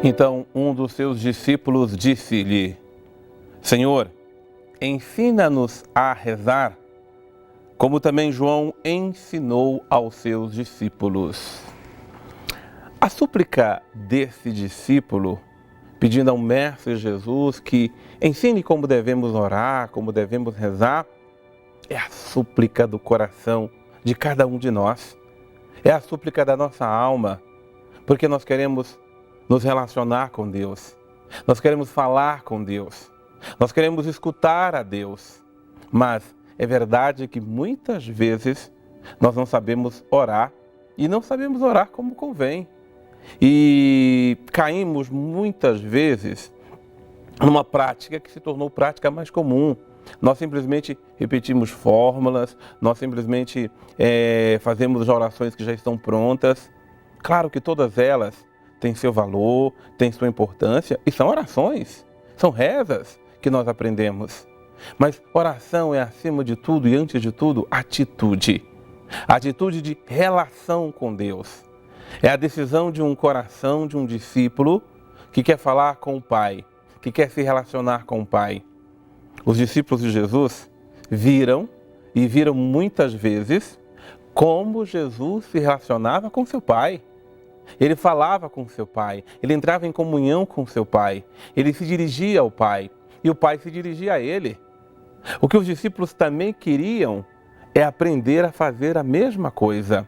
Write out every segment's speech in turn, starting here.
Então um dos seus discípulos disse-lhe: Senhor, ensina-nos a rezar, como também João ensinou aos seus discípulos. A súplica desse discípulo, pedindo ao Mestre Jesus que ensine como devemos orar, como devemos rezar, é a súplica do coração de cada um de nós. É a súplica da nossa alma, porque nós queremos nos relacionar com Deus. Nós queremos falar com Deus. Nós queremos escutar a Deus. Mas é verdade que muitas vezes nós não sabemos orar e não sabemos orar como convém. E caímos muitas vezes numa prática que se tornou prática mais comum. Nós simplesmente repetimos fórmulas, nós simplesmente fazemos orações que já estão prontas. Claro que todas elas têm seu valor, têm sua importância e são orações, são rezas que nós aprendemos. Mas oração é, acima de tudo e antes de tudo, atitude. Atitude de relação com Deus. É a decisão de um coração, de um discípulo que quer falar com o Pai, que quer se relacionar com o Pai. Os discípulos de Jesus viram muitas vezes como Jesus se relacionava com seu Pai. Ele falava com seu Pai, ele entrava em comunhão com seu Pai, ele se dirigia ao Pai e o Pai se dirigia a ele. O que os discípulos também queriam é aprender a fazer a mesma coisa.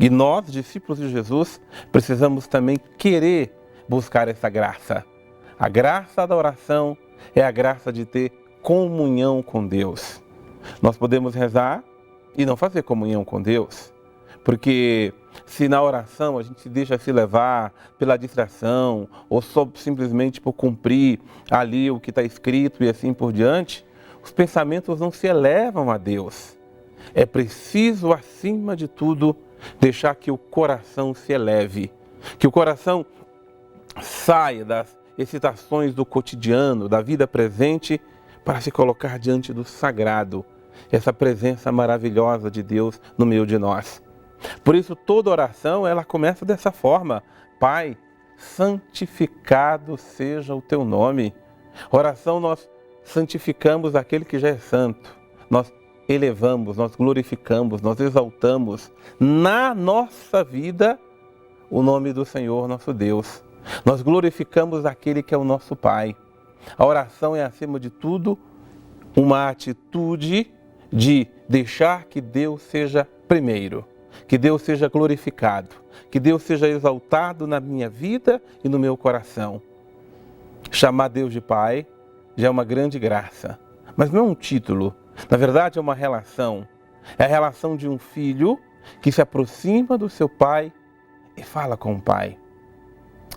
E nós, discípulos de Jesus, precisamos também querer buscar essa graça. A graça da oração é a graça de ter comunhão com Deus. Nós podemos rezar e não fazer comunhão com Deus, porque se na oração a gente deixa se levar pela distração ou só simplesmente por cumprir ali o que está escrito e assim por diante, os pensamentos não se elevam a Deus. É preciso, acima de tudo, deixar que o coração se eleve, que o coração saia das excitações do cotidiano, da vida presente, para se colocar diante do sagrado, essa presença maravilhosa de Deus no meio de nós. Por isso, toda oração, ela começa dessa forma: Pai, santificado seja o teu nome. Oração, nós santificamos aquele que já é santo. Nós elevamos, nós glorificamos, nós exaltamos na nossa vida o nome do Senhor nosso Deus. Nós glorificamos aquele que é o nosso Pai. A oração é, acima de tudo, uma atitude de deixar que Deus seja primeiro, que Deus seja glorificado, que Deus seja exaltado na minha vida e no meu coração. Chamar Deus de Pai já é uma grande graça, mas não é um título. Na verdade, é uma relação. É a relação de um filho que se aproxima do seu pai e fala com o pai.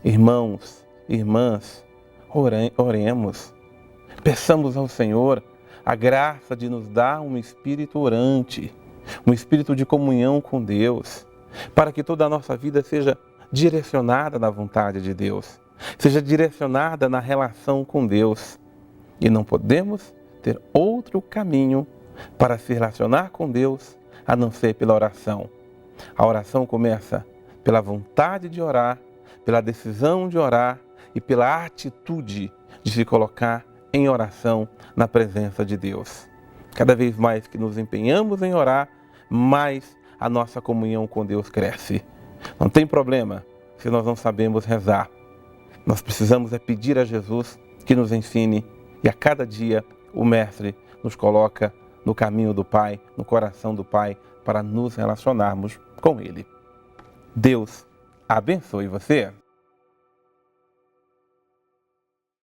Irmãos, irmãs, oremos. Peçamos ao Senhor a graça de nos dar um espírito orante, um espírito de comunhão com Deus, para que toda a nossa vida seja direcionada na vontade de Deus, seja direcionada na relação com Deus. E não podemos ter outro caminho para se relacionar com Deus a não ser pela oração. A oração começa pela vontade de orar, pela decisão de orar e pela atitude de se colocar em oração na presença de Deus. Cada vez mais que nos empenhamos em orar, mais a nossa comunhão com Deus cresce. Não tem problema se nós não sabemos rezar. Nós precisamos pedir a Jesus que nos ensine e a cada dia o Mestre nos coloca no caminho do Pai, no coração do Pai, para nos relacionarmos com Ele. Deus abençoe você.